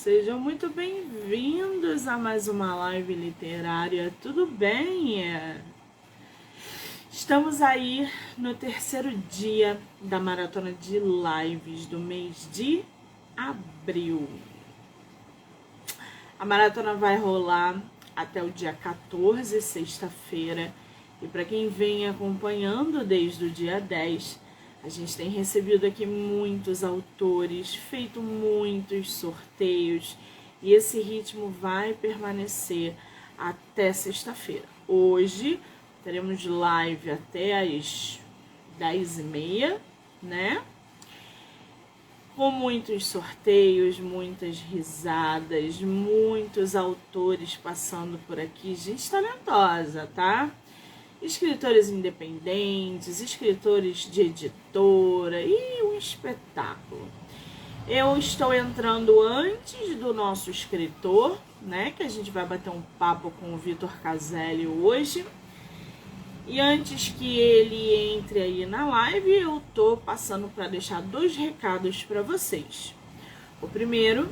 Sejam muito bem-vindos a mais uma live literária, tudo bem? Estamos aí no terceiro dia da maratona de lives do mês de abril. A maratona vai rolar até o dia 14, sexta-feira, e para quem vem acompanhando desde o dia 10, a gente tem recebido aqui muitos autores, feito muitos sorteios e esse ritmo vai permanecer até sexta-feira. Hoje teremos live até às 10h30, né? Com muitos sorteios, muitas risadas, muitos autores passando por aqui, gente talentosa, tá? Escritores independentes, escritores de editora e um espetáculo. Eu estou entrando antes do nosso escritor, né? Que a gente vai bater um papo com o Vitor Caselli hoje. E antes que ele entre aí na live, eu tô passando para deixar 2 recados para vocês. O primeiro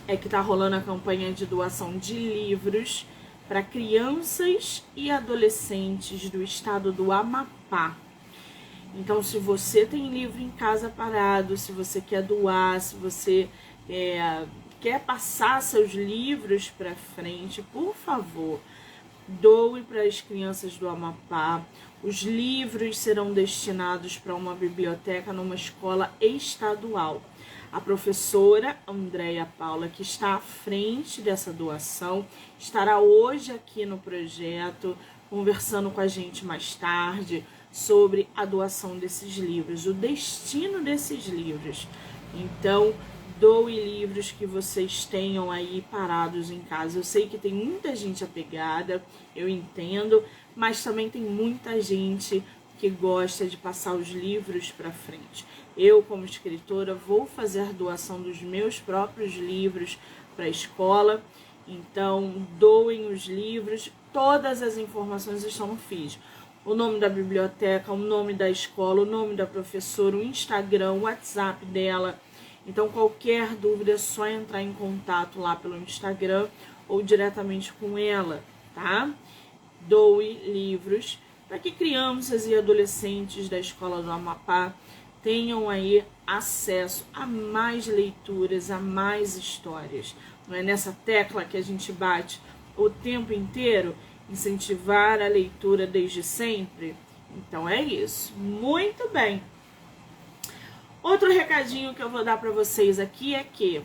é que tá rolando a campanha de doação de livros para crianças e adolescentes do estado do Amapá. Então, se você tem livro em casa parado, se você quer doar, se você quer passar seus livros para frente, por favor, doe para as crianças do Amapá. Os livros serão destinados para uma biblioteca numa escola estadual. A professora Andréia Paula, que está à frente dessa doação, estará hoje aqui no projeto, conversando com a gente mais tarde sobre a doação desses livros, o destino desses livros. Então, doe livros que vocês tenham aí parados em casa. Eu sei que tem muita gente apegada, eu entendo, mas também tem muita gente que gosta de passar os livros para frente. Eu, como escritora, vou fazer a doação dos meus próprios livros para a escola. Então, doem os livros. Todas as informações estão no feed. O nome da biblioteca, o nome da escola, o nome da professora, o Instagram, o WhatsApp dela. Então, qualquer dúvida é só entrar em contato lá pelo Instagram ou diretamente com ela, tá? Doe livros para que crianças e adolescentes da Escola do Amapá tenham aí acesso a mais leituras, a mais histórias. Não é nessa tecla que a gente bate o tempo inteiro? Incentivar a leitura desde sempre? Então é isso. Muito bem. Outro recadinho que eu vou dar para vocês aqui é que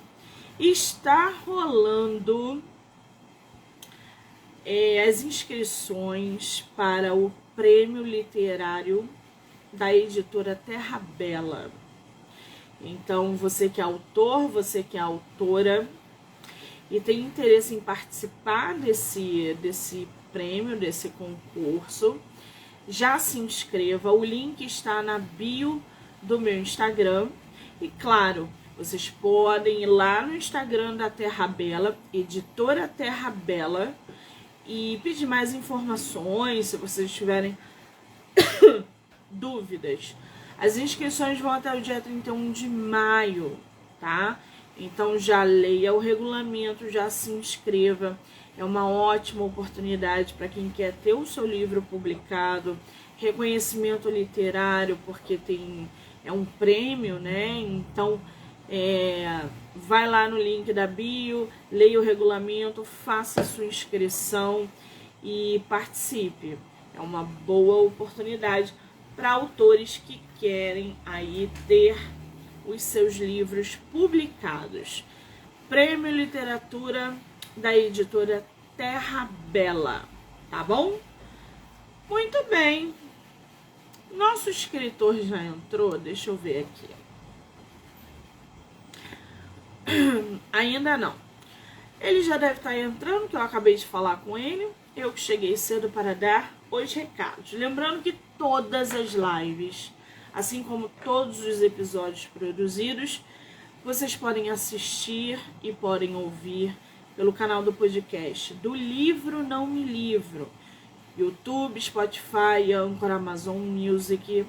está rolando as inscrições para o Prêmio Literário da editora Terra Bela. Então, você que é autor, você que é autora e tem interesse em participar desse prêmio, desse concurso, já se inscreva. O link está na bio do meu Instagram. E claro, vocês podem ir lá no Instagram da Terra Bela, editora Terra Bela, e pedir mais informações se vocês tiverem dúvidas. As inscrições vão até o dia 31 de maio, tá? Então já leia o regulamento, já se inscreva. É uma ótima oportunidade para quem quer ter o seu livro publicado, reconhecimento literário, porque é um prêmio, né? Então, vai lá no link da bio, leia o regulamento, faça a sua inscrição e participe. É uma boa oportunidade para autores que querem aí ter os seus livros publicados. Prêmio Literatura da editora Terra Bela, tá bom? Muito bem. Nosso escritor já entrou? Deixa eu ver aqui. Ainda não. Ele já deve estar entrando, que eu acabei de falar com ele. Eu que cheguei cedo para dar os recados. Lembrando que todas as lives, assim como todos os episódios produzidos, vocês podem assistir e podem ouvir pelo canal do podcast do Livro Não Me Livro. YouTube, Spotify, Anchor, Amazon Music,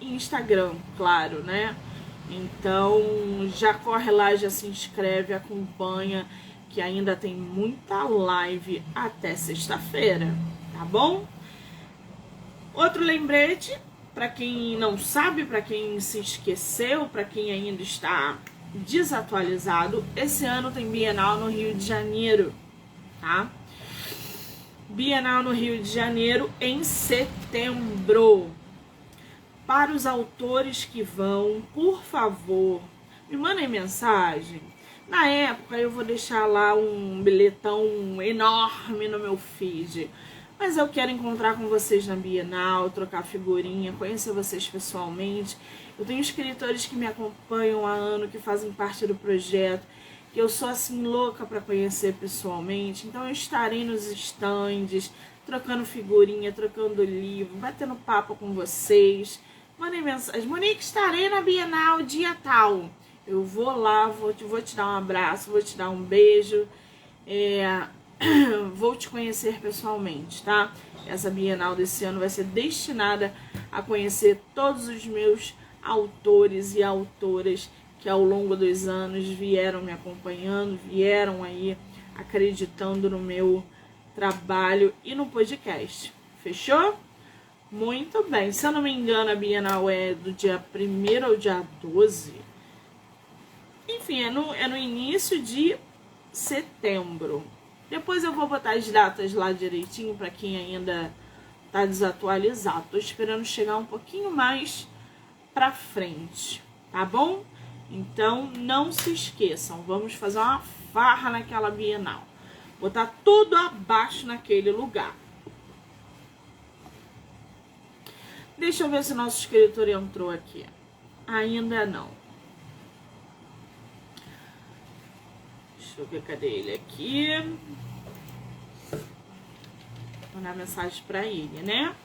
Instagram, claro, né? Então, já corre lá, já se inscreve, acompanha, que ainda tem muita live até sexta-feira, tá bom? Outro lembrete, para quem não sabe, para quem se esqueceu, para quem ainda está desatualizado, esse ano tem Bienal no Rio de Janeiro, tá? Bienal no Rio de Janeiro em setembro. Para os autores que vão, por favor, me mandem mensagem. Na época eu vou deixar lá um bilhetão enorme no meu feed. Mas eu quero encontrar com vocês na Bienal, trocar figurinha, conhecer vocês pessoalmente. Eu tenho escritores que me acompanham há ano, que fazem parte do projeto, que eu sou assim louca para conhecer pessoalmente. Então eu estarei nos estandes, trocando figurinha, trocando livro, batendo papo com vocês. Mandem mensagem. Monique, estarei na Bienal dia tal. Eu vou lá, vou te dar um abraço, vou te dar um beijo. Vou te conhecer pessoalmente, tá? Essa Bienal desse ano vai ser destinada a conhecer todos os meus autores e autoras que ao longo dos anos vieram me acompanhando, vieram aí acreditando no meu trabalho e no podcast. Fechou? Muito bem. Se eu não me engano, a Bienal é do dia 1º ao dia 12. Enfim, é no início de setembro. Depois eu vou botar as datas lá direitinho para quem ainda tá desatualizado. Tô esperando chegar um pouquinho mais pra frente, tá bom? Então não se esqueçam, vamos fazer uma farra naquela Bienal. Botar tudo abaixo naquele lugar. Deixa eu ver se o nosso escritor entrou aqui. Ainda não. Deixa eu ver, cadê ele aqui? Vou mandar mensagem pra ele, né?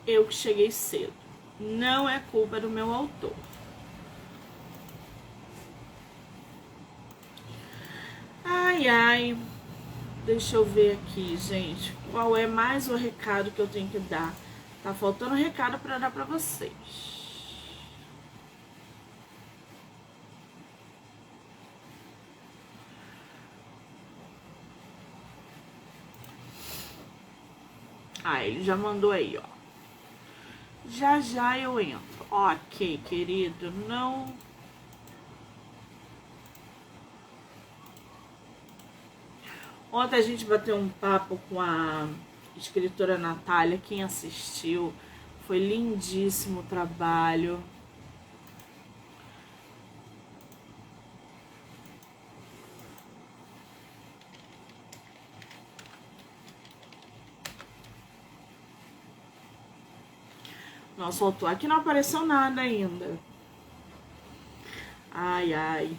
Eu que cheguei cedo. Não é culpa do meu autor. Ai, ai. Deixa eu ver aqui, gente. Qual é mais o recado que eu tenho que dar? Tá faltando recado para dar para vocês. Ah, ele já mandou aí, ó. Já já eu entro. Ok, querido. Não... Ontem a gente bateu um papo com a escritora Natália. Quem assistiu, foi lindíssimo o trabalho. Nosso autor aqui não apareceu nada ainda. Ai, ai.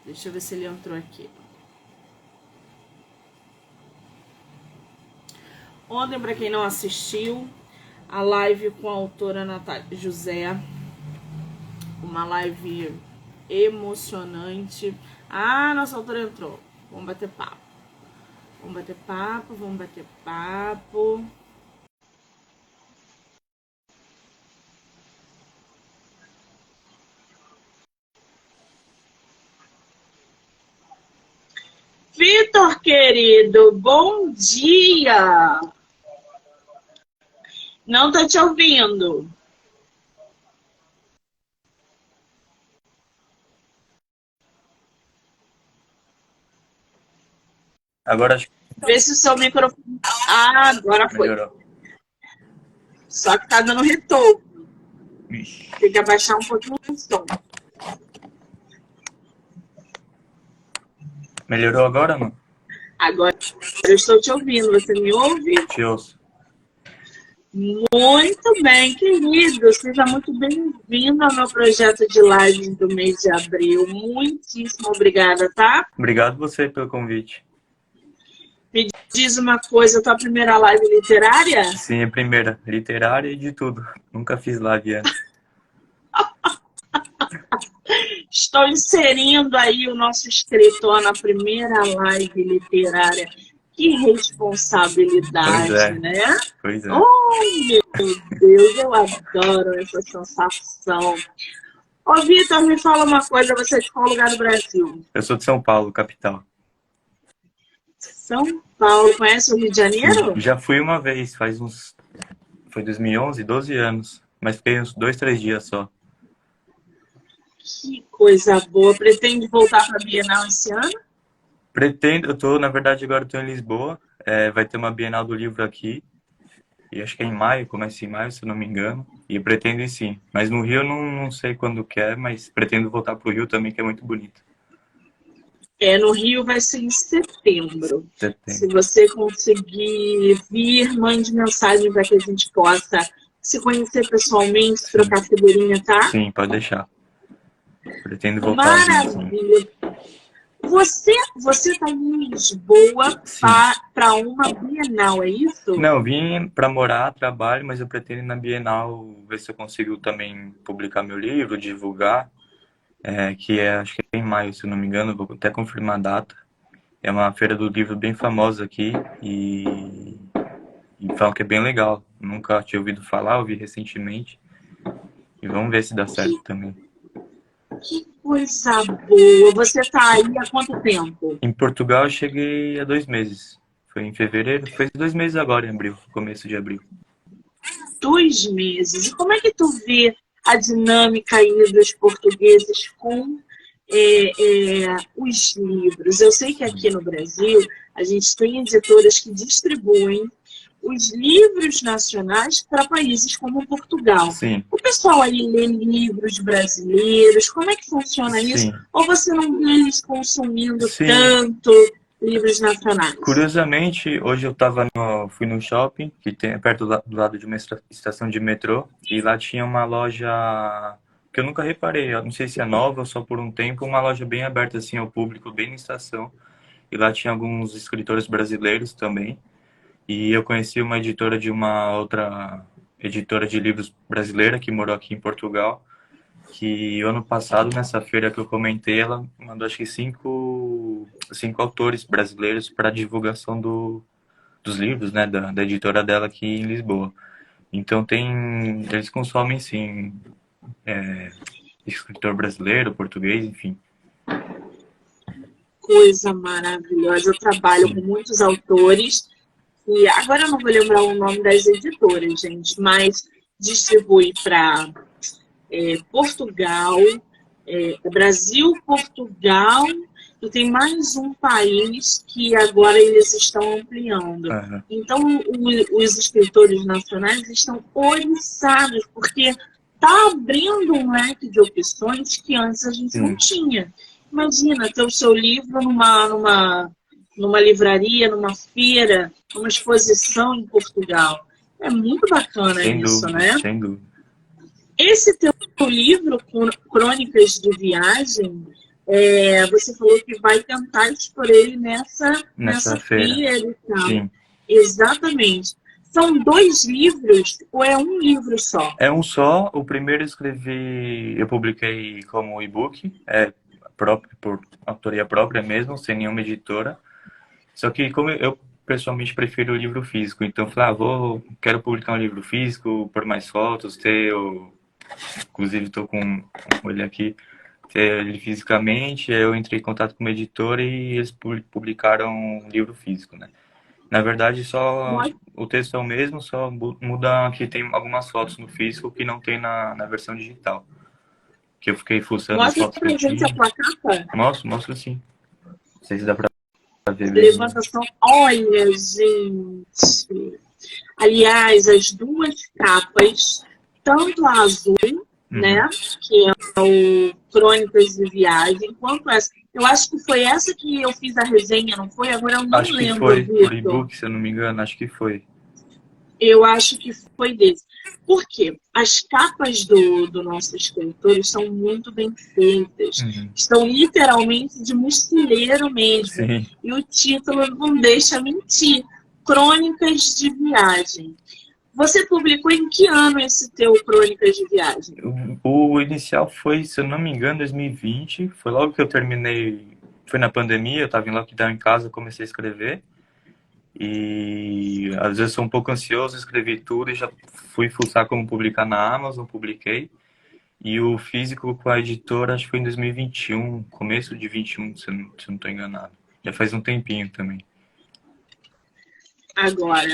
Deixa eu ver se ele entrou aqui. Ontem, para quem não assistiu, a live com a autora Natália José. Uma live emocionante. Ah, nossa autora entrou. Vamos bater papo. Vamos bater papo, vamos bater papo. Vitor, querido, bom dia. Não tô te ouvindo. Agora acho que Vê se o seu microfone... Ah, agora foi. melhorou. Só que tá dando retorno. Ixi. Tem que abaixar um pouquinho o som. Melhorou agora, não? Agora eu estou te ouvindo. Você me ouve? Te ouço. Muito bem, querido. Seja muito bem-vindo ao meu projeto de live do mês de abril. Muitíssimo obrigada, tá? Obrigado você pelo convite. Me diz uma coisa, tua primeira live literária? Sim, a primeira. Literária e de tudo. Nunca fiz live antes. Estou inserindo aí o nosso escritor na primeira live literária. Que responsabilidade, né? Pois é. Oh, meu Deus, eu adoro essa sensação. Ô, Vitor, me fala uma coisa, você é de qual lugar do Brasil? Eu sou de São Paulo, capital. São Paulo, conhece o Rio de Janeiro? Já fui uma vez, foi 2011, 12 anos. Mas fiquei uns 2, 3 dias só. Que coisa boa. Pretende voltar para a Bienal esse ano? Pretendo, na verdade, agora eu tô em Lisboa. Vai ter uma Bienal do Livro aqui. E acho que é em maio, começa em maio, se eu não me engano. E eu pretendo ir sim. Mas no Rio eu não sei quando que é, mas pretendo voltar pro Rio também, que é muito bonito. No Rio vai ser em setembro. Se Setembro. você conseguir vir, mande mensagem para que a gente possa se conhecer pessoalmente, trocar figurinha, tá? Sim, pode deixar. Pretendo voltar ao Rio, sim. Maravilha! Você está em Lisboa para uma Bienal, é isso? Não, vim para morar, trabalho, mas eu pretendo ir na Bienal ver se eu consigo também publicar meu livro, divulgar, acho que é em maio, se eu não me engano, vou até confirmar a data. É uma feira do livro bem famosa aqui e falam que é bem legal. Nunca tinha ouvido falar, ouvi recentemente. E vamos ver se dá certo também. Que coisa boa! Você está aí há quanto tempo? Em Portugal eu cheguei há 2 meses. Foi em fevereiro, fez 2 meses agora, em abril, começo de abril. 2 meses. E como é que tu vê a dinâmica aí dos portugueses com os livros? Eu sei que aqui no Brasil a gente tem editoras que distribuem os livros nacionais para países como Portugal. Sim. O pessoal aí lê livros brasileiros, como é que funciona isso? Sim. Ou você não vê eles consumindo Sim. tanto livros nacionais? Curiosamente, hoje eu fui no shopping, que tem perto do lado de uma estação de metrô, e lá tinha uma loja que eu nunca reparei, eu não sei se é nova ou só por um tempo, uma loja bem aberta assim ao público, bem na estação. E lá tinha alguns escritores brasileiros também. E eu conheci uma editora de uma outra editora de livros brasileira que morou aqui em Portugal, que ano passado, nessa feira que eu comentei, ela mandou acho que 5 autores brasileiros para divulgação dos livros, né, da editora dela aqui em Lisboa. Então eles consomem sim escritor brasileiro, português, enfim. Coisa maravilhosa. Eu trabalho com muitos autores e agora eu não vou lembrar o nome das editoras, gente, mas distribui para Portugal, Brasil, Portugal, e tem mais um país que agora eles estão ampliando. Uhum. Então, os escritores nacionais estão oriçados, porque está abrindo um leque de opções que antes a gente não tinha. Imagina ter o seu livro numa livraria, numa feira, numa exposição em Portugal. É muito bacana Sem isso, dúvida, né? sem dúvida. Esse teu livro, Crônicas de Viagem, você falou que vai tentar expor ele nessa feira e tal. Sim. Exatamente. São 2 livros ou é um livro só? É um só. O primeiro eu publiquei como e-book, por autoria própria mesmo, sem nenhuma editora. Só que como eu pessoalmente prefiro o livro físico, então eu falei, quero publicar um livro físico, por mais fotos, inclusive estou com ele aqui, ter ele fisicamente. Eu entrei em contato com uma editora e eles publicaram um livro físico, né? Na verdade, o texto é o mesmo, só muda que tem algumas fotos no físico que não tem na versão digital. Que eu fiquei fuçando as fotos que eu tinha. Mostra pra gente a tua capa. Mostro sim. Não sei se dá pra ver. Levanta só. Olha, gente. Aliás, as 2 capas, tanto a azul, né, que é o Crônicas de Viagem, quanto essa. Eu acho que foi essa que eu fiz a resenha, não foi? Agora eu não acho lembro. Que foi Victor. por e-book, se eu não me engano, acho que foi. Eu acho que foi desse. Por quê? As capas do nosso escritor são muito bem feitas. Estão literalmente de mochileiro mesmo. Sim. E o título não deixa mentir. Crônicas de Viagem. Você publicou em que ano esse teu Crônicas de Viagem? O inicial foi, se eu não me engano, 2020. Foi logo que eu terminei. Foi na pandemia, eu estava em lockdown em casa, comecei a escrever. E às vezes sou um pouco ansioso, escrevi tudo e já fui fuçar como publicar na Amazon, publiquei. E o físico com a editora, acho que foi em 2021, começo de 21, se eu não estou enganado. Já faz um tempinho também. Agora,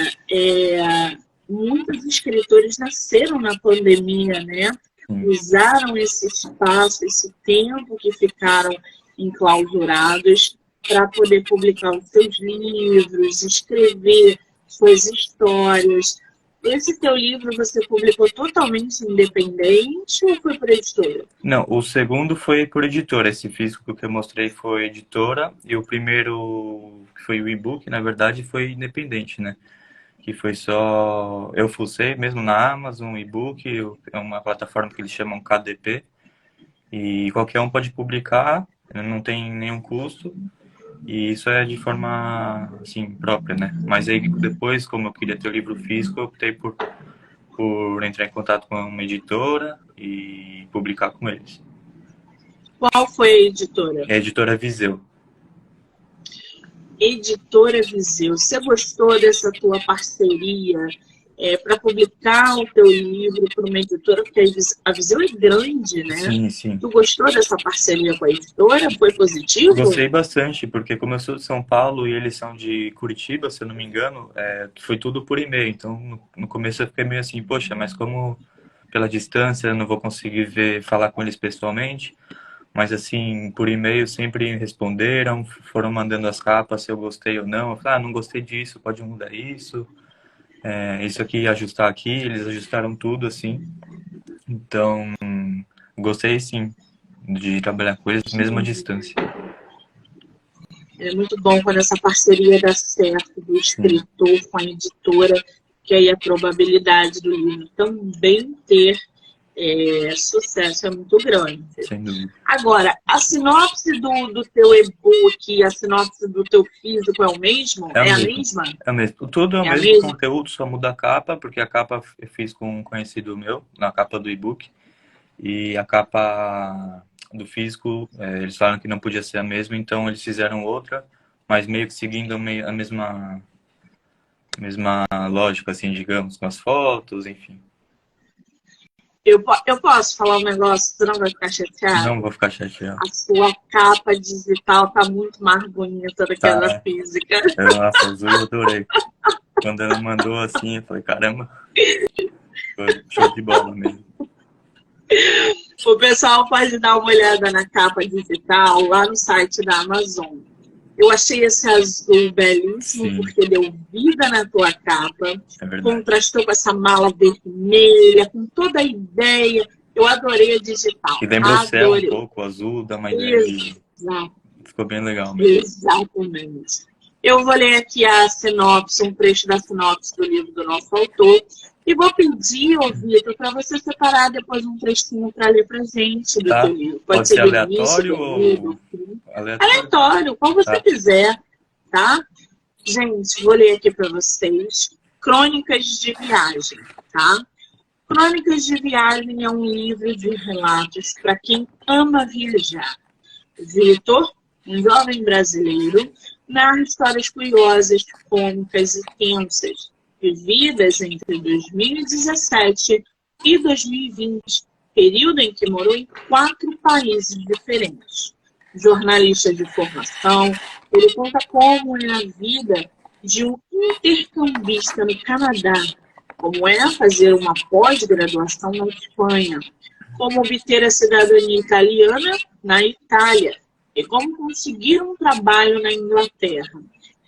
muitos escritores nasceram na pandemia, né? Usaram esse espaço, esse tempo que ficaram enclausurados para poder publicar os seus livros, escrever suas histórias. Esse teu livro você publicou totalmente independente ou foi por editora? Não, o segundo foi por editora. Esse físico que eu mostrei foi editora. E o primeiro, que foi o e-book, na verdade, foi independente, né? Que foi só... Eu fucei mesmo na Amazon, e-book. É uma plataforma que eles chamam KDP. E qualquer um pode publicar, não tem nenhum custo. E isso é de forma, assim, própria, né? Mas aí depois, como eu queria ter o livro físico, eu optei por entrar em contato com uma editora e publicar com eles. Qual foi a editora? É a editora Viseu. Editora Viseu, você gostou dessa tua parceria para publicar o teu livro para uma editora? Porque a Viseu é grande, né? Sim, sim. Tu gostou dessa parceria com a editora? Foi positivo? Gostei bastante, porque como eu sou de São Paulo e eles são de Curitiba, se eu não me engano, foi tudo por e-mail. Então, no começo eu fiquei meio assim, poxa, mas como pela distância eu não vou conseguir falar com eles pessoalmente. Mas assim, por e-mail sempre responderam, foram mandando as capas se eu gostei ou não. Eu falei, não gostei disso, pode mudar isso. Isso aqui, ajustar aqui. Eles ajustaram tudo, assim. Então, gostei sim de trabalhar com eles, mesmo à distância. É muito bom quando essa parceria dá certo, do escritor com a editora, que aí a probabilidade do livro também ter sucesso é muito grande. Sem dúvida. Agora, a sinopse do teu e-book e a sinopse do teu físico é o mesmo? É a mesma? É o mesmo. Tudo é o mesmo conteúdo, só muda a capa, porque a capa eu fiz com um conhecido meu, na capa do e-book. E a capa do físico, eles falaram que não podia ser a mesma, então eles fizeram outra, mas meio que seguindo a mesma lógica, assim, digamos, com as fotos, enfim. Eu posso falar um negócio, você não vai ficar chateado? Não vou ficar chateado. A sua capa digital tá muito mais bonita do que a da física. Nossa, azul eu adorei. Quando ela mandou assim, eu falei, caramba, foi show de bola mesmo. O pessoal pode dar uma olhada na capa digital lá no site da Amazon. Eu achei esse azul belíssimo. Sim. Porque deu vida na tua capa. Contrastou com essa mala vermelha, com toda a ideia. Eu adorei a digital. Que lembra o céu um pouco, o azul, dá uma ideia. Exato. Ficou bem legal mesmo. Exatamente. Eu vou ler aqui a sinopse, um trecho da sinopse do livro do nosso autor. E vou pedir, Vitor, para você separar depois um trechinho para ler para gente do teu livro. Pode ser aleatório ou... Aleatório, como você quiser, tá? Gente, vou ler aqui para vocês. Crônicas de Viagem, tá? Crônicas de Viagem é um livro de relatos para quem ama viajar. Vitor, um jovem brasileiro, narra histórias curiosas, cômicas e tensas, vividas entre 2017 e 2020, período em que morou em 4 países diferentes. Jornalista de formação, ele conta como é a vida de um intercambista no Canadá, como é fazer uma pós-graduação na Espanha, como obter a cidadania italiana na Itália e como conseguir um trabalho na Inglaterra.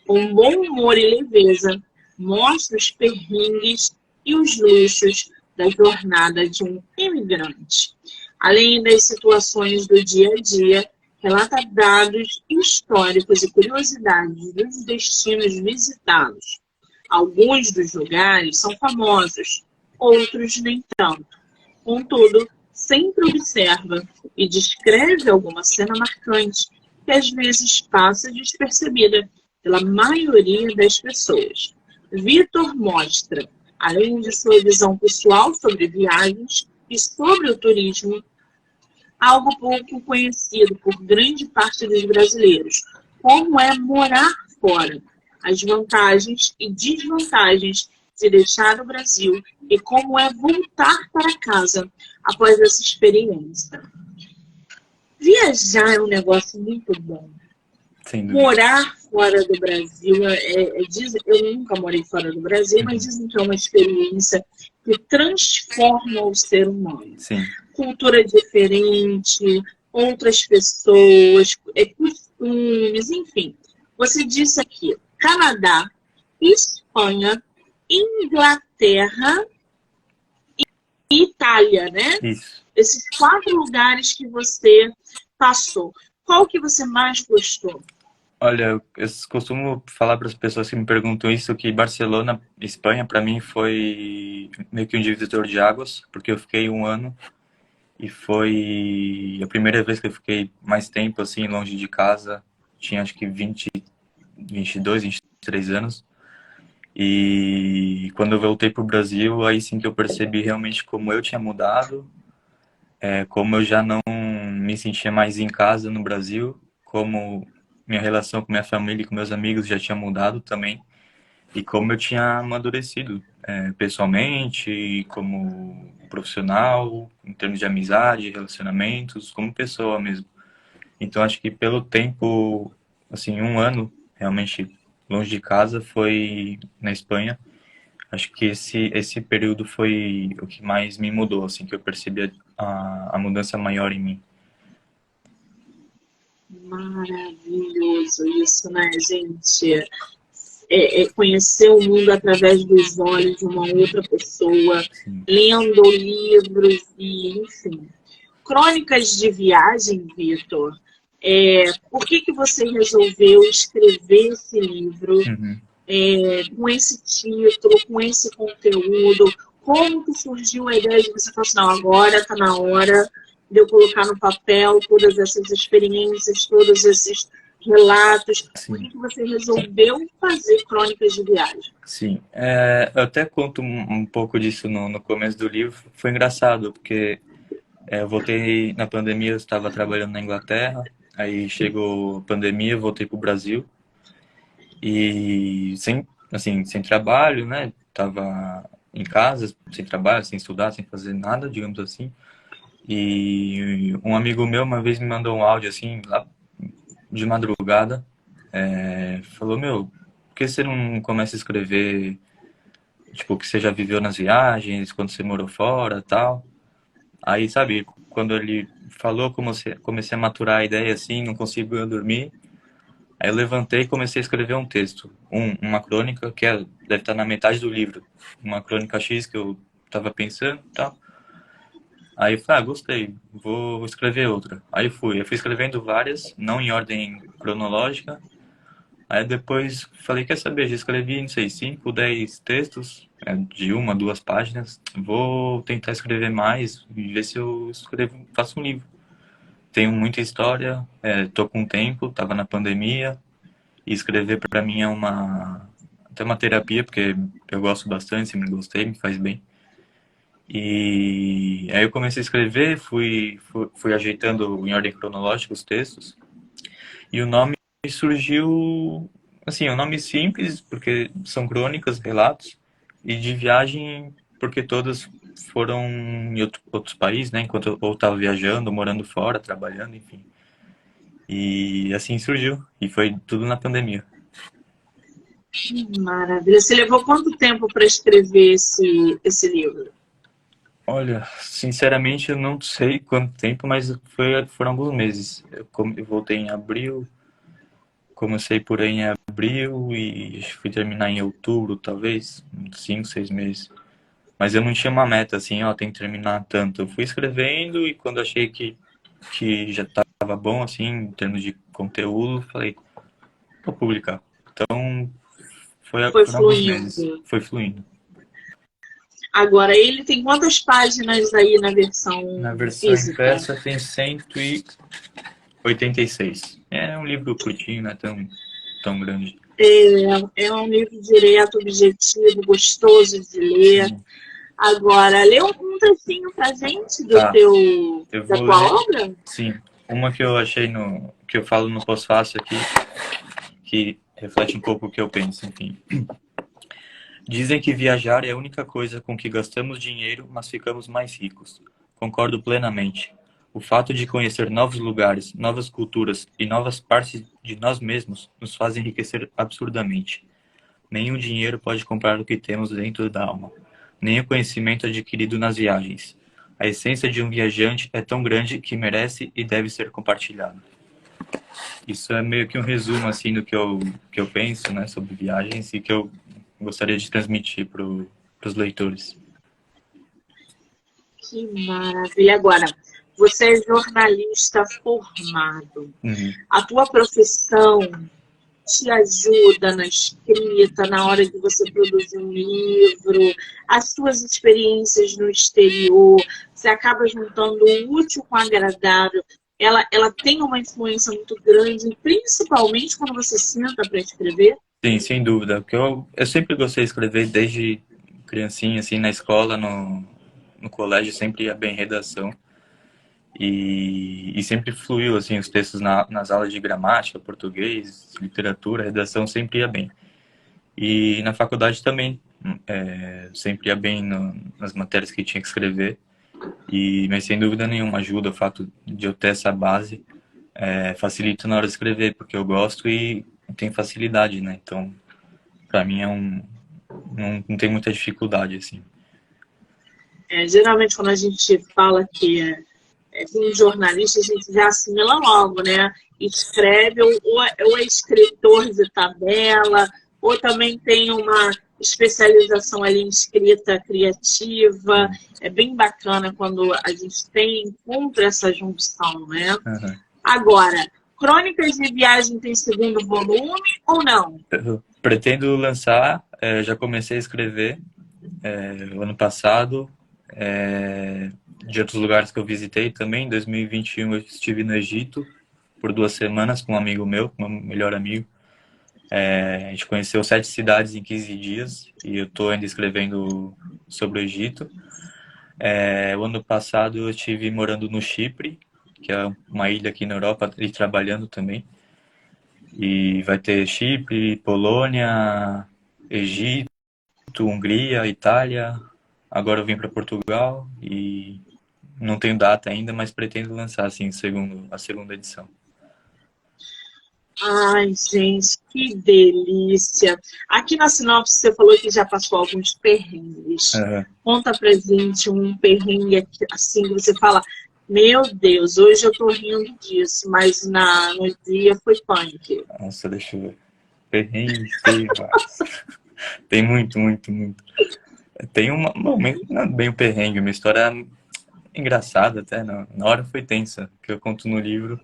Com bom humor e leveza, mostra os perrengues e os luxos da jornada de um imigrante. Além das situações do dia a dia, relata dados históricos e curiosidades dos destinos visitados. Alguns dos lugares são famosos, outros nem tanto. Contudo, sempre observa e descreve alguma cena marcante que às vezes passa despercebida pela maioria das pessoas. Vitor mostra além de sua visão pessoal sobre viagens e sobre o turismo, algo pouco conhecido por grande parte dos brasileiros, como é morar fora, as vantagens e desvantagens de deixar o Brasil e como é voltar para casa após essa experiência. Viajar é um negócio muito bom. Sem dúvida. Morar fora do Brasil, eu nunca morei fora do Brasil, mas dizem que é uma experiência que transforma o ser humano. Sim. Cultura diferente, outras pessoas, costumes, enfim. Você disse aqui, Canadá, Espanha, Inglaterra e Itália, né? Isso. Esses 4 lugares que você passou. Qual que você mais gostou? Olha, eu costumo falar para as pessoas que me perguntam isso, que Barcelona, Espanha, para mim foi meio que um divisor de águas, porque eu fiquei 1 ano e foi a primeira vez que eu fiquei mais tempo, assim, longe de casa. Tinha acho que 22, 23 anos. E quando eu voltei pro Brasil, aí sim que eu percebi realmente como eu tinha mudado, como eu já não me sentia mais em casa no Brasil, como minha relação com minha família e com meus amigos já tinha mudado também, e como eu tinha amadurecido, pessoalmente, e como profissional, em termos de amizade, relacionamentos, como pessoa mesmo. Então acho que pelo tempo, assim, 1 ano realmente longe de casa foi na Espanha. Acho que esse período foi o que mais me mudou, assim, que eu percebi a mudança maior em mim. Maravilhoso isso, né, gente? Conhecer o mundo através dos olhos de uma outra pessoa, Sim. lendo livros e, enfim. Crônicas de viagem, Vitor. Por que você resolveu escrever esse livro Uhum. com esse título, com esse conteúdo? Como que surgiu a ideia de você falar assim, não, agora está na hora de eu colocar no papel todas essas experiências, todos esses relatos? Por Sim. que você resolveu fazer crônicas de viagem? Sim, eu até conto um pouco disso no começo do livro. Foi engraçado, porque eu voltei na pandemia, eu estava trabalhando na Inglaterra, aí chegou a pandemia, eu voltei para o Brasil, e sem trabalho, né? Tava em casa, sem trabalho, sem estudar, sem fazer nada, digamos assim. E um amigo meu uma vez me mandou um áudio assim, lá de madrugada, falou, meu, por que você não começa a escrever, tipo, o que você já viveu nas viagens, quando você morou fora, tal? Aí, sabe, quando ele falou, comecei a maturar a ideia assim, não consigo dormir. Aí eu levantei e comecei a escrever um texto, uma crônica que deve estar na metade do livro, uma crônica X que eu estava pensando, e tal. Aí eu falei, gostei, vou escrever outra. Aí eu fui escrevendo várias, não em ordem cronológica. Aí depois falei, quer saber, já escrevi, não sei, 5, 10 textos, de 1, 2 páginas. Vou tentar escrever mais e ver se eu escrevo, faço um livro. Tenho muita história, tô com tempo, tava na pandemia, e escrever para mim é até uma terapia, porque eu gosto bastante, sempre gostei, me faz bem. E aí eu comecei a escrever, fui ajeitando em ordem cronológica os textos. E o nome surgiu, assim, um nome simples, porque são crônicas, relatos, e de viagem, porque todas foram em outros países, né? Enquanto eu estava viajando, morando fora, trabalhando, enfim. E assim surgiu. E foi tudo na pandemia. Maravilha. Você levou quanto tempo para escrever esse livro? Olha, sinceramente eu não sei quanto tempo, mas foram alguns meses. Eu voltei em abril, comecei por aí em abril e fui terminar em outubro, talvez, uns 5, 6 meses. Mas eu não tinha uma meta assim, ó, tem que terminar tanto. Eu fui escrevendo e quando achei que já estava bom, assim, em termos de conteúdo, falei, vou publicar. Então, Foi foram alguns meses, fluindo. foi fluindo. Agora, ele tem quantas páginas aí na versão Na versão física? impressa tem 186. É um livro curtinho, né? Tão... tão grande. É um livro direto, objetivo, gostoso de ler. Sim. Agora, lê um trechinho pra gente Tá, eu da vou tua ler. obra? Sim, uma que eu achei que eu falo no pós-fácil aqui, que reflete um pouco o que eu penso, enfim. Dizem que viajar é a única coisa com que gastamos dinheiro, mas ficamos mais ricos. Concordo plenamente. O fato de conhecer novos lugares, novas culturas e novas partes de nós mesmos nos faz enriquecer absurdamente. Nem o dinheiro pode comprar o que temos dentro da alma, nem o conhecimento adquirido nas viagens. A essência de um viajante é tão grande que merece e deve ser compartilhado. Isso é meio que um resumo assim do que eu penso, né, sobre viagens e que eu gostaria de transmitir para os leitores. Que maravilha. Agora, você é jornalista formado. Uhum. A tua profissão te ajuda na escrita, na hora de você produzir um livro, as suas experiências no exterior, você acaba juntando o útil com o agradável. Ela tem uma influência muito grande, principalmente quando você senta para escrever. Sim, sem dúvida. Porque eu sempre gostei de escrever desde criancinha, assim, na escola, no colégio, sempre ia bem em redação. E sempre fluiu, assim, os textos nas aulas de gramática, português, literatura, redação, sempre ia bem. E na faculdade também, sempre ia bem nas matérias que tinha que escrever. Mas sem dúvida nenhuma ajuda o fato de eu ter essa base, facilita na hora de escrever, porque eu gosto e tenho facilidade, né? Então, para mim não tem muita dificuldade, assim. Geralmente, quando a gente fala que um jornalista, a gente já assimila logo, né? Escreve, ou é escritor de tabela, ou também tem uma especialização ali em escrita criativa. É bem bacana quando a gente encontra essa junção, né? Uhum. Agora, Crônicas de Viagem tem segundo volume ou não? Eu pretendo lançar, já comecei a escrever o ano passado, de outros lugares que eu visitei também. Em 2021 eu estive no Egito por 2 semanas com um amigo meu, com meu melhor amigo. A gente conheceu 7 cidades em 15 dias e eu estou ainda escrevendo sobre o Egito. O ano passado eu estive morando no Chipre, que é uma ilha aqui na Europa, e trabalhando também. E vai ter Chipre, Polônia, Egito, Hungria, Itália. Agora eu vim para Portugal e não tenho data ainda, mas pretendo lançar assim, a segunda edição. Ai, gente, que delícia. Aqui na sinopse você falou que já passou alguns perrengues. Uhum. Conta pra gente um perrengue aqui, assim, que você fala, meu Deus, hoje eu tô rindo disso, mas no dia foi punk. Nossa, deixa eu ver. Perrengues, tem vários. Tem muito, muito, muito. Tem um momento, não é bem um perrengue, uma história engraçada até, na hora foi tensa, que eu conto no livro,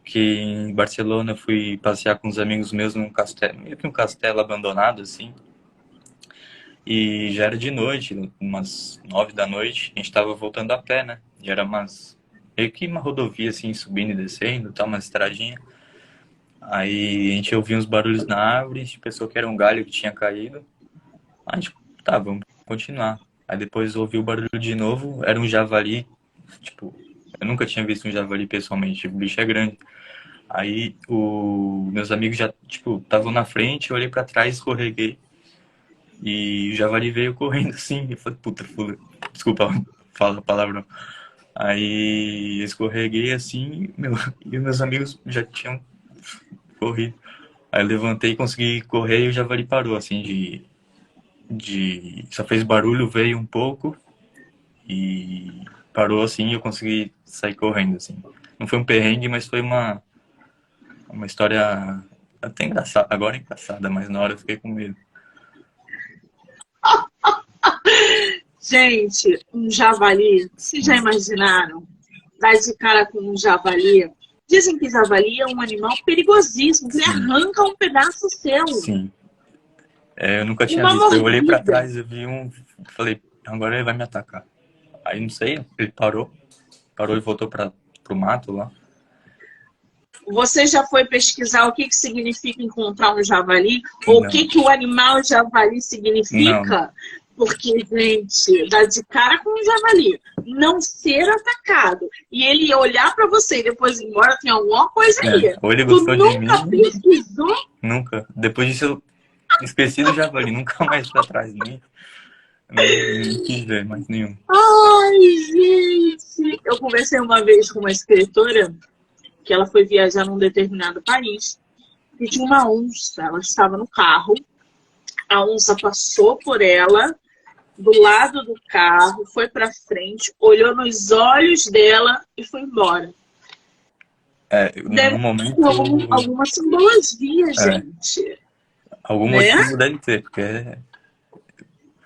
que em Barcelona eu fui passear com uns amigos meus num castelo, meio que um castelo abandonado, assim, e já era de noite, umas 9 da noite, a gente tava voltando a pé, né, e era meio que uma rodovia, assim, subindo e descendo, tá, uma estradinha, aí a gente ouvia uns barulhos na árvore, a gente pensou que era um galho que tinha caído, a gente, tá, vamos continuar. Aí depois ouvi o barulho de novo, era um javali, tipo, eu nunca tinha visto um javali pessoalmente, o bicho é grande. Aí meus amigos já, tipo, estavam na frente, eu olhei pra trás, escorreguei. E o javali veio correndo assim. Eu falei, puta, desculpa, fala a palavra. Aí eu escorreguei assim, e meus amigos já tinham corrido. Aí eu levantei e consegui correr e o javali parou, assim, só fez barulho, veio um pouco e parou assim e eu consegui sair correndo, assim. Não foi um perrengue, mas foi uma história até engraçada, agora é engraçada, mas na hora eu fiquei com medo. Gente, um javali, vocês já imaginaram? Dar de cara com um javali? Dizem que javali é um animal perigosíssimo, que ele Sim, arranca um pedaço seu. sim. Eu nunca tinha Uma visto. Eu olhei pra mordida. trás, eu vi falei, agora ele vai me atacar. Aí não sei, ele parou e voltou pro mato lá. Você já foi pesquisar o que significa encontrar um javali? Ou o que o animal javali significa? Não. Porque, gente, dá de cara com um javali. Não ser atacado. E ele olhar pra você e depois ir embora, tem alguma coisa aí. Ou ele Tu gostou de mim, nunca pesquisou? nunca. Depois disso eu esqueci do javali, nunca mais fui atrás, nem quis ver mais nenhum. Ai, gente! Eu conversei uma vez com uma escritora que ela foi viajar num determinado país e tinha uma onça. Ela estava no carro, a onça passou por ela, do lado do carro, foi pra frente, olhou nos olhos dela e foi embora. No Deve momento, ter alguma simbologia, é, gente. algum Né? motivo deve ter, porque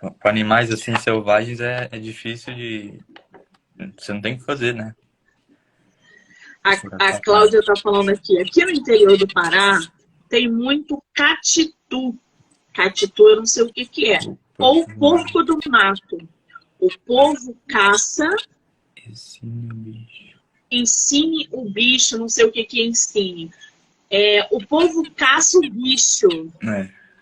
com animais assim selvagens é difícil de... Você não tem o que fazer, né? A Cláudia está falando aqui. Aqui no interior do Pará tem muito catitu. Catitu eu não sei o que é. Ou porco do mato. O povo caça, ensine o bicho, não sei o que ensine. O povo caça o bicho.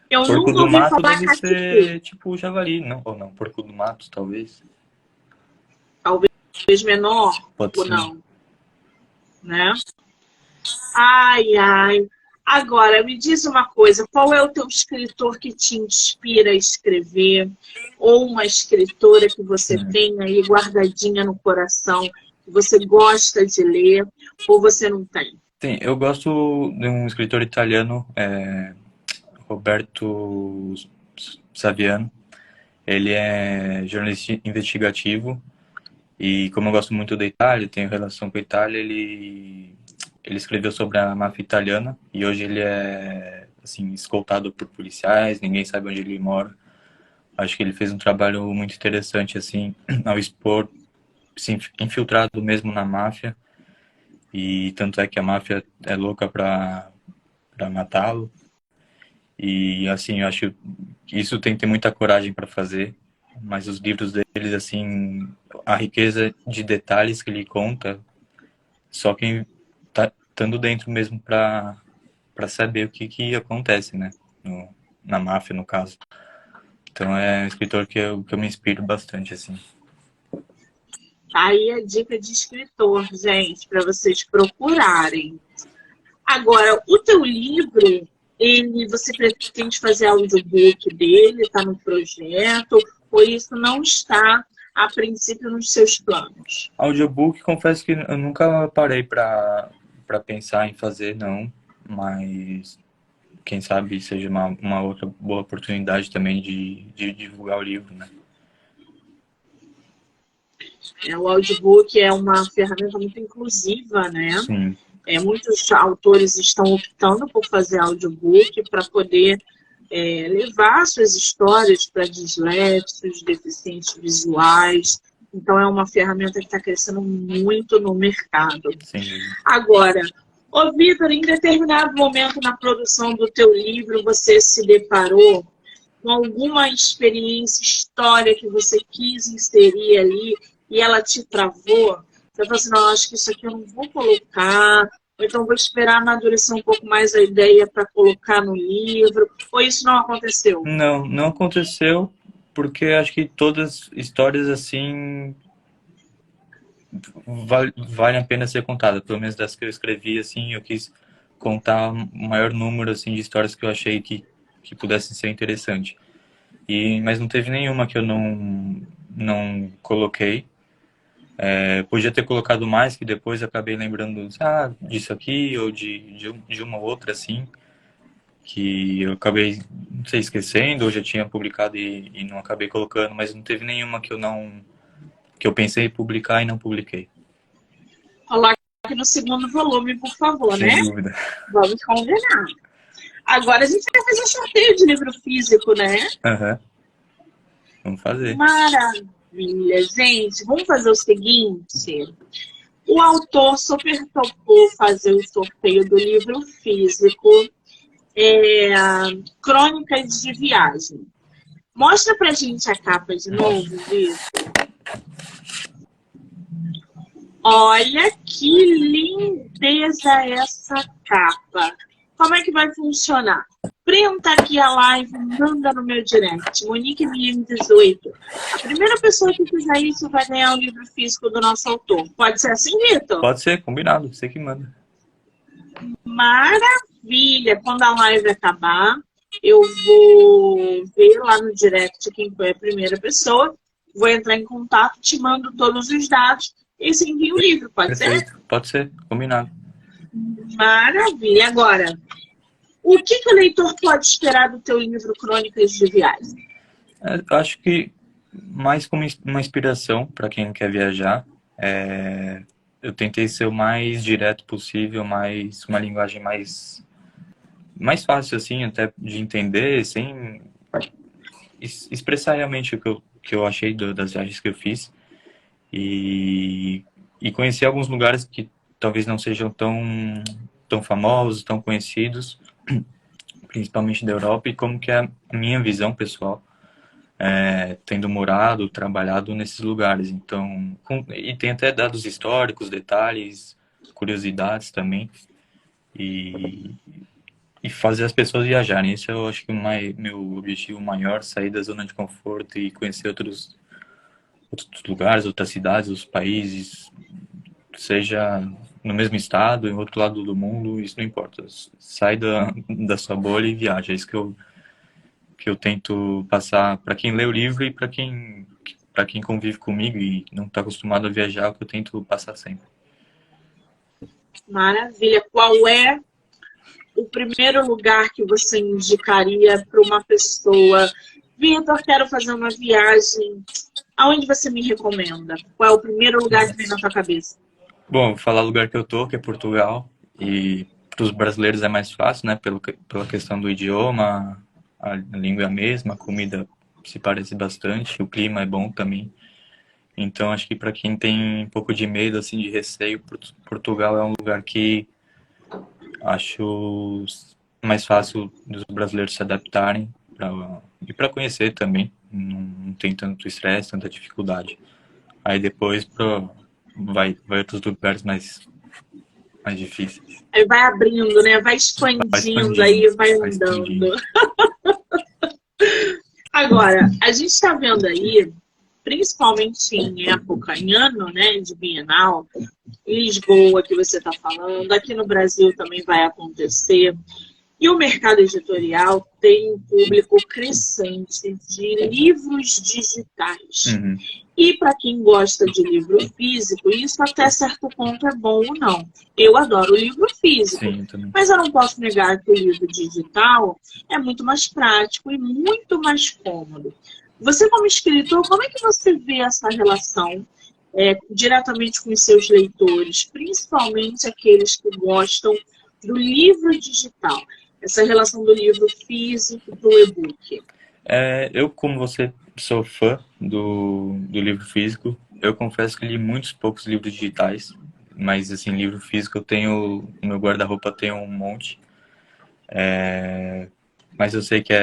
Eu Porco nunca do ouvi mato falar deve catitu. ser tipo javali, não? Ou não? Porco do mato, talvez. Talvez menor Pode ou ser. não. Né? Ai, ai. Agora, me diz uma coisa, qual é o teu escritor que te inspira a escrever? Ou uma escritora que você tem aí guardadinha no coração, que você gosta de ler, ou você não tem? Sim, eu gosto de um escritor italiano, Roberto Saviano. Ele é jornalista investigativo e como eu gosto muito da Itália, tenho relação com a Itália, ele escreveu sobre a máfia italiana e hoje ele é assim escoltado por policiais, ninguém sabe onde ele mora. Acho que ele fez um trabalho muito interessante assim ao expor, se infiltrado mesmo na máfia, e tanto é que a máfia é louca para matá-lo. E assim, eu acho que isso tem que ter muita coragem para fazer, mas os livros deles, assim, a riqueza de detalhes que ele conta, só quem tá estando dentro mesmo para saber o que acontece, né? Na máfia, no caso. Então é um escritor que eu me inspiro bastante, assim. Aí a dica de escritor, gente, para vocês procurarem. Agora, o teu livro, você pretende fazer audiobook dele? Está no projeto? Ou isso não está, a princípio, nos seus planos? Audiobook, confesso que eu nunca parei para pensar em fazer, não. Mas quem sabe seja uma outra boa oportunidade também de divulgar o livro, né? O audiobook é uma ferramenta muito inclusiva, né? Sim. Muitos autores estão optando por fazer audiobook para poder levar suas histórias para disléxicos, deficientes visuais. Então, é uma ferramenta que está crescendo muito no mercado. Sim. Agora, Vitor, em determinado momento na produção do teu livro, você se deparou com alguma experiência, história que você quis inserir ali e ela te travou? Você falou assim, não, acho que isso aqui eu não vou colocar, ou então vou esperar amadurecer um pouco mais a ideia para colocar no livro, ou isso não aconteceu? Não aconteceu, porque acho que todas histórias assim valem a pena ser contadas. Pelo menos das que eu escrevi, assim, eu quis contar o maior número assim de histórias que eu achei que pudessem ser interessantes. Mas não teve nenhuma que eu não coloquei. Podia ter colocado mais, que depois acabei lembrando disso aqui, ou de uma outra, assim, que eu acabei, não sei, esquecendo, ou já tinha publicado e não acabei colocando, mas não teve nenhuma que eu pensei em publicar e não publiquei. Coloque no segundo volume, por favor, Sem né? dúvida. Vamos combinar. Agora a gente vai fazer um sorteio de livro físico, né? Uhum. Vamos fazer. Maravilha, gente. Vamos fazer o seguinte. O autor super topou fazer o sorteio do livro físico, Crônicas de Viagem. Mostra pra gente a capa de novo, Vitor. Olha que lindeza essa capa. Como é que vai funcionar? Printa aqui a live, manda no meu direct, MoniqueMM18. A primeira pessoa que fizer isso vai ganhar o livro físico do nosso autor. Pode ser assim, Vitor? Pode ser, combinado, você que manda. Maravilha! Quando a live acabar, eu vou ver lá no direct quem foi a primeira pessoa, vou entrar em contato, te mando todos os dados e você envia o livro, pode Perfeito, ser? pode ser, combinado. Maravilha! Agora, o que o leitor pode esperar do teu livro Crônicas de Viagem? Acho que mais como uma inspiração para quem quer viajar. Eu tentei ser o mais direto possível, uma linguagem mais fácil, assim, até de entender, sem expressar realmente que eu achei das viagens que eu fiz. E conhecer alguns lugares que talvez não sejam tão famosos, tão conhecidos, principalmente da Europa, e como que é a minha visão pessoal, tendo morado, trabalhado nesses lugares. Então, e tem até dados históricos, detalhes, curiosidades também, e, e fazer as pessoas viajarem. Esse eu acho que meu objetivo maior, sair da zona de conforto e conhecer outros lugares, outras cidades, outros países, seja no mesmo estado, em outro lado do mundo, isso não importa. Sai da sua bolha e viaja. É isso que eu tento passar para quem lê o livro e para quem convive comigo e não está acostumado a viajar, é o que eu tento passar sempre. Maravilha! Qual é o primeiro lugar que você indicaria para uma pessoa? Vitor, quero fazer uma viagem. Aonde você me recomenda? Qual é o primeiro lugar que vem na sua cabeça? Bom, vou falar o lugar que eu tô, que é Portugal, e para os brasileiros é mais fácil, né, pela questão do idioma, a língua é a mesma, a comida se parece bastante, o clima é bom também. Então, acho que para quem tem um pouco de medo, assim, de receio, Portugal é um lugar que acho mais fácil dos brasileiros se adaptarem e para conhecer também. Não tem tanto estresse, tanta dificuldade. Aí depois vai outros lugares mais difíceis. Aí vai abrindo, né? Vai Vai expandindo, expandindo, aí vai vai expandindo. andando. Agora, a gente está vendo aí, principalmente em época, em ano, né, de Bienal, em Lisboa, que você está falando, aqui no Brasil também vai acontecer. E o mercado editorial tem um público crescente de livros digitais. Uhum. E para quem gosta de livro físico, isso até certo ponto é bom ou não. Eu adoro o livro físico, Sim, também. mas eu não posso negar que o livro digital é muito mais prático e muito mais cômodo. Você, como escritor, como é que você vê essa relação diretamente com os seus leitores, principalmente aqueles que gostam do livro digital? Essa relação do livro físico para o e-book. Eu, como você, sou fã do livro físico. Eu confesso que li muitos poucos livros digitais, mas, assim, livro físico eu tenho, no meu guarda-roupa tem um monte. Mas eu sei que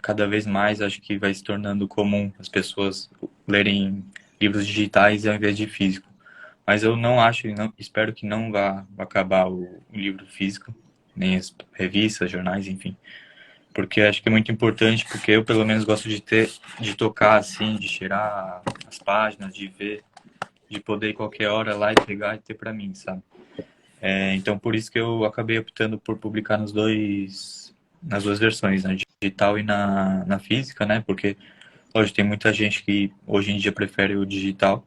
cada vez mais, acho que vai se tornando comum as pessoas lerem livros digitais ao invés de físico. Mas eu não acho, espero que não vá acabar o livro físico, nem as revistas, jornais, enfim. Porque acho que é muito importante, porque eu pelo menos gosto de tocar assim, de cheirar as páginas, de ver, de poder qualquer hora lá e pegar e ter para mim, sabe? Então por isso que eu acabei optando por publicar nas duas versões, na digital e na física, né? Porque hoje tem muita gente que hoje em dia prefere o digital,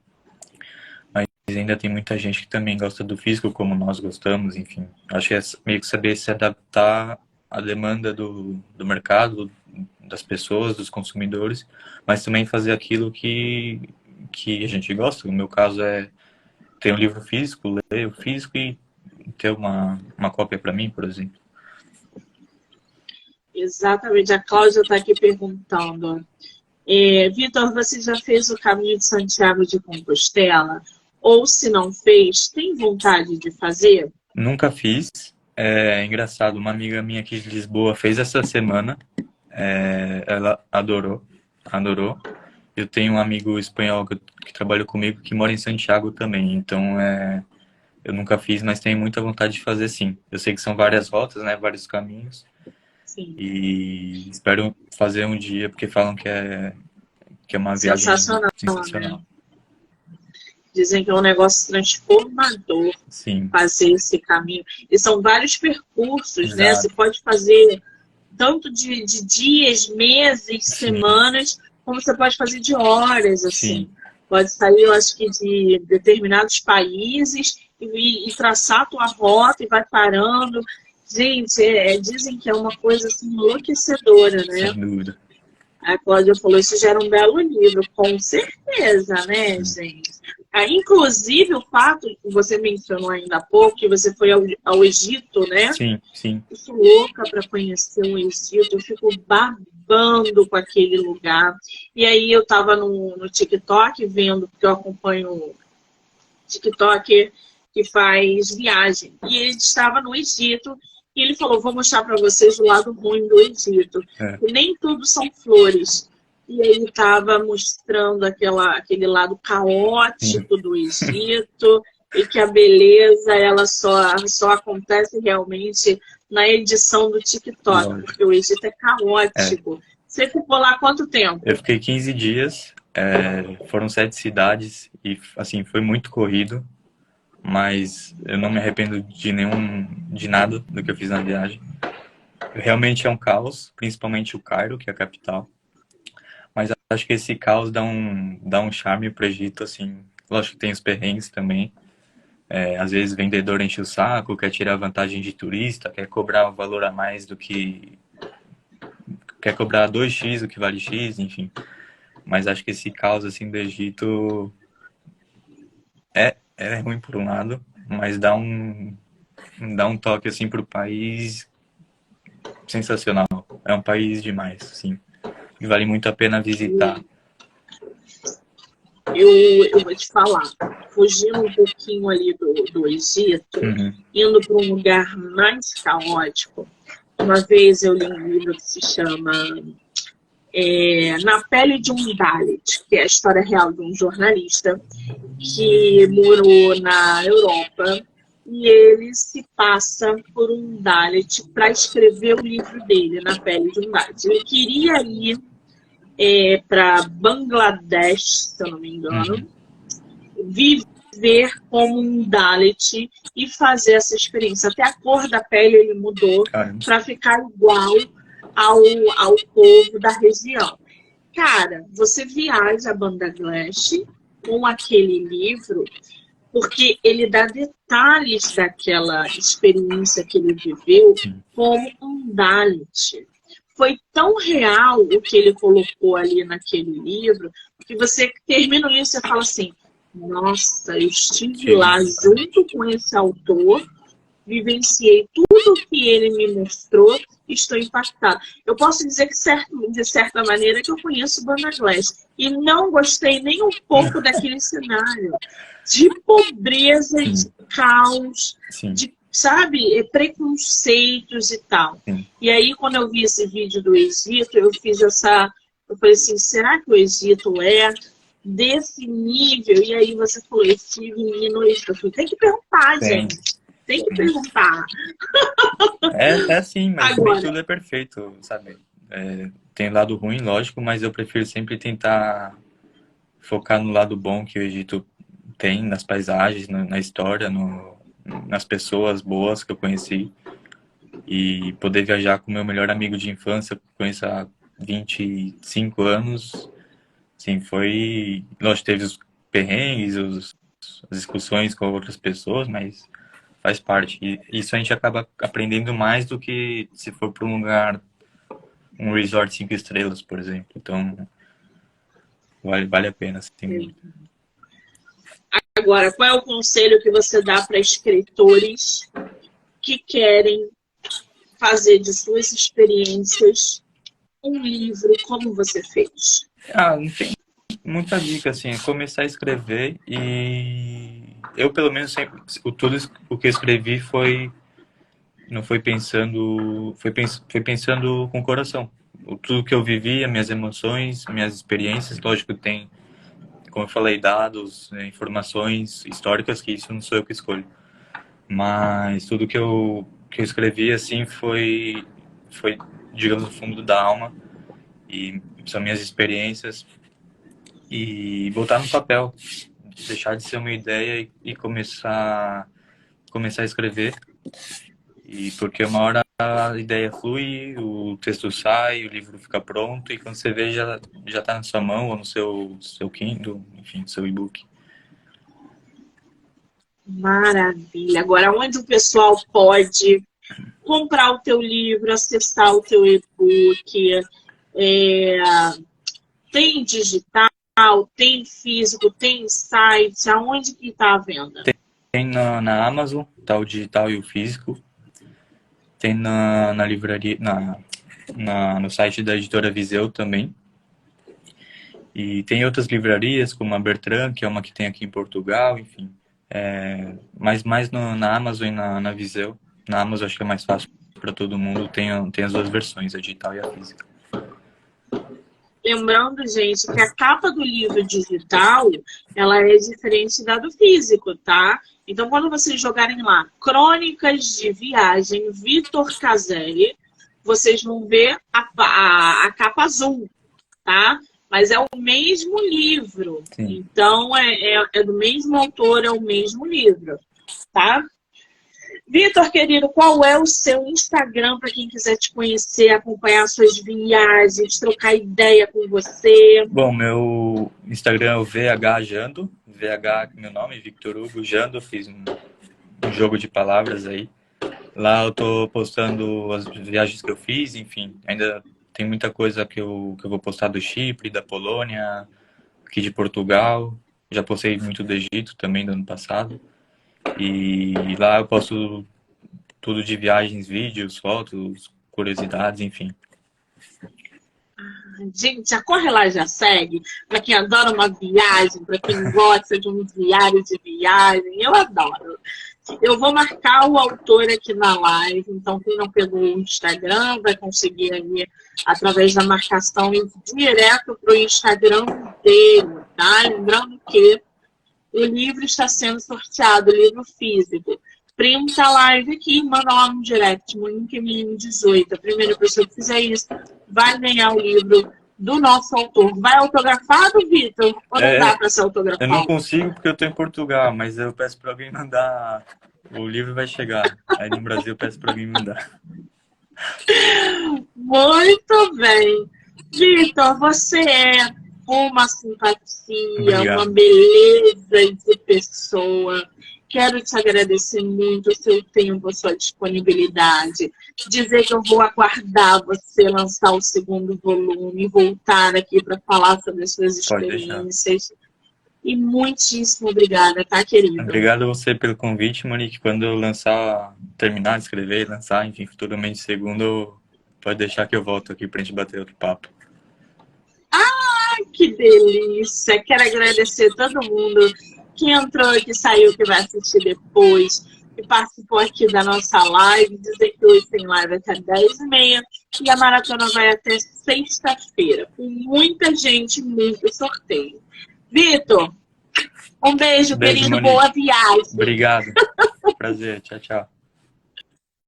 mas ainda tem muita gente que também gosta do físico, como nós gostamos, enfim. Acho que é meio que saber se adaptar à demanda do mercado, das pessoas, dos consumidores, mas também fazer aquilo que a gente gosta. No meu caso é ter um livro físico, ler o físico e ter uma cópia para mim, por exemplo. Exatamente. A Cláudia está aqui perguntando. Vitor, você já fez o caminho de Santiago de Compostela? Ou se não fez, tem vontade de fazer? Nunca fiz. É engraçado, uma amiga minha aqui de Lisboa fez essa semana. Ela adorou. eu tenho um amigo espanhol que trabalha comigo que mora em Santiago também, então eu nunca fiz, mas tenho muita vontade de fazer sim. Eu sei que são várias rotas, né, vários caminhos, Sim, e espero fazer um dia, porque falam que é uma viagem sensacional, né? sensacional. Dizem que é um negócio transformador Sim, fazer esse caminho. E são vários percursos, né? Você exato. pode fazer tanto de dias, meses, Sim, semanas, como você pode fazer de horas, assim. sim, Pode sair, eu acho que de determinados países e traçar a tua rota e vai parando. Gente, dizem que é uma coisa assim, enlouquecedora, né? sem dúvida. A Cláudia falou, isso gera um belo livro, com certeza, né, Sim, gente? Inclusive, o fato que você mencionou ainda há pouco, que você foi ao Egito, né? sim, sim. Eu sou louca para conhecer o Egito, eu fico babando com aquele lugar. E aí eu estava no TikTok vendo, porque eu acompanho o TikTok que faz viagem. E ele estava no Egito e ele falou, vou mostrar para vocês o lado ruim do Egito. É, Que nem tudo são flores. E aí ele estava mostrando aquele lado sim, caótico do Egito e que a beleza ela só acontece realmente na edição do TikTok, lógico. porque o Egito é É. caótico. Você ficou lá quanto Eu tempo? fiquei 15 dias, foram 7 cidades e, assim, foi muito corrido, mas eu não me arrependo de nada do que eu fiz na viagem. Realmente é um caos, principalmente o Cairo, que é a capital, mas acho que esse caos dá um charme pro Egito, assim, lógico que tem os perrengues também. Às vezes vendedor enche o saco, quer tirar vantagem de turista, quer cobrar um valor a mais do que... quer cobrar 2x o que vale X, enfim. Mas acho que esse caos, assim, do Egito é ruim por um lado, mas dá um toque, assim, pro país sensacional. É um país demais, assim, e vale muito a pena visitar. Eu vou te falar, fugindo um pouquinho ali do Egito, Uhum. indo para um lugar mais caótico. Uma vez eu li um livro que se chama Na Pele de um Dalit, que é a história real de um jornalista que morou na Europa e ele se passa por um Dalit para escrever o livro dele, Na Pele de um Dalit. Ele queria ir para Bangladesh, se eu não me engano, Uhum. viver como um Dalit e fazer essa experiência. Até a cor da pele ele mudou Caramba. para ficar igual ao, ao povo da região. Cara, você viaja a Bangladesh com aquele livro porque ele dá detalhes daquela experiência que ele viveu Sim, como um Dalit. Foi tão real o que ele colocou ali naquele livro que você termina isso e fala assim: nossa, eu estive sim, lá junto com esse autor, vivenciei tudo que ele me mostrou e estou impactada. Eu posso dizer que, de certa maneira, que eu conheço Bangladesh e não gostei nem um pouco daquele cenário de pobreza, de sim, caos, sim, de, sabe, preconceitos e tal. sim. E aí, quando eu vi esse vídeo do Egito, eu fiz essa. Eu falei assim: será que o Egito é desse nível? E aí você falou: eu estive no Egito. Eu falei: tem que perguntar, Tem. gente. Tem que perguntar. É assim, mas nem Agora, tudo é perfeito, sabe? Tem lado ruim, lógico, mas eu prefiro sempre tentar focar no lado bom que o Egito tem, nas paisagens, na história, nas pessoas boas que eu conheci. E poder viajar com o meu melhor amigo de infância, que eu conheço há 25 anos, sim, foi... Lógico, teve os perrengues, as discussões com outras pessoas, mas faz parte. E isso a gente acaba aprendendo mais do que se for para um lugar, um resort 5 estrelas, por exemplo. Então, vale a pena, sim. qual é o conselho que você dá para escritores que querem fazer de suas experiências um livro como você fez? Não tem muita dica, assim, é começar a escrever e eu, pelo menos, sempre, tudo o que eu escrevi foi, não foi pensando, foi pensando com o coração. tudo que eu vivi, as minhas emoções, minhas experiências. Lógico, tem, como eu falei, dados, né, informações históricas, que isso não sou eu que escolho. Mas tudo que eu escrevi, assim, foi, digamos, no fundo da alma. E são minhas experiências. E botar no papel. Deixar de ser uma ideia e começar a escrever. E porque uma hora a ideia flui, o texto sai, o livro fica pronto, e quando você vê, já tá na sua mão, ou no seu Kindle, enfim, no seu e-book. Maravilha. Agora, onde o pessoal pode comprar o teu livro, acessar o teu e-book? É, tem digital, tem físico, tem site? Aonde que está a venda? Tem na Amazon, tá o digital e o físico. Tem na livraria, no site da editora Viseu também. E tem outras livrarias, como a Bertrand, que é uma que tem aqui em Portugal, enfim. Mas mais na Amazon e na Viseu. Na Amazon acho que é mais fácil para todo mundo. Tem as duas versões, a digital e a física. Lembrando, gente, que a capa do livro digital, ela é diferente da do físico, tá? Então, quando vocês jogarem lá, Crônicas de Viagem, Vitor Caselli, vocês vão ver a capa azul, tá? Mas é o mesmo livro. Sim. Então, é do mesmo autor, é o mesmo livro, tá? Vitor, querido, qual é o seu Instagram para quem quiser te conhecer, acompanhar suas viagens, trocar ideia com você? Bom, meu Instagram é o VH Jando. VH, meu nome, Victor Hugo Jando. Fiz um jogo de palavras aí. Lá eu tô postando as viagens que eu fiz, enfim. Ainda tem muita coisa que eu vou postar do Chipre, da Polônia, aqui de Portugal. Já postei muito do Egito também, do ano passado. E lá eu posto tudo de viagens, vídeos, fotos, curiosidades, enfim. Gente, já corre lá e já segue. Para quem adora uma viagem, para quem gosta de um diário de viagem, eu adoro. Eu vou marcar o autor aqui na live, então quem não pegou o Instagram vai conseguir aí, através da marcação, ir direto para o Instagram dele, tá? Lembrando que o livro está sendo sorteado, o livro físico. Printa a live aqui e manda lá no direct, no link 18. A primeira pessoa que fizer isso vai ganhar o livro do nosso autor. Vai autografado, Vitor? Ou não dá para ser autografado? Eu não consigo porque eu estou em Portugal, mas eu peço para alguém mandar. O livro vai chegar. Aí no Brasil eu peço para alguém mandar. Muito bem. Vitor, você é uma simpatia, Obrigado. uma beleza de pessoa. Quero te agradecer muito o seu tempo, a sua disponibilidade. Dizer que eu vou aguardar você lançar o segundo volume e voltar aqui para falar sobre as suas experiências. E muitíssimo obrigada, tá, querido? Obrigado a você pelo convite, Monique. Quando eu terminar de escrever, lançar, enfim, futuramente segundo, pode deixar que eu volto aqui pra gente bater outro papo. Ai, que delícia! Quero agradecer a todo mundo que entrou, que saiu, que vai assistir depois, que participou aqui da nossa live. Dizer que hoje tem live até 10h30 e a maratona vai até sexta-feira, com muita gente, muito sorteio. Vitor, um beijo, querido. Monique. Boa viagem. Obrigado. Prazer. Tchau, tchau.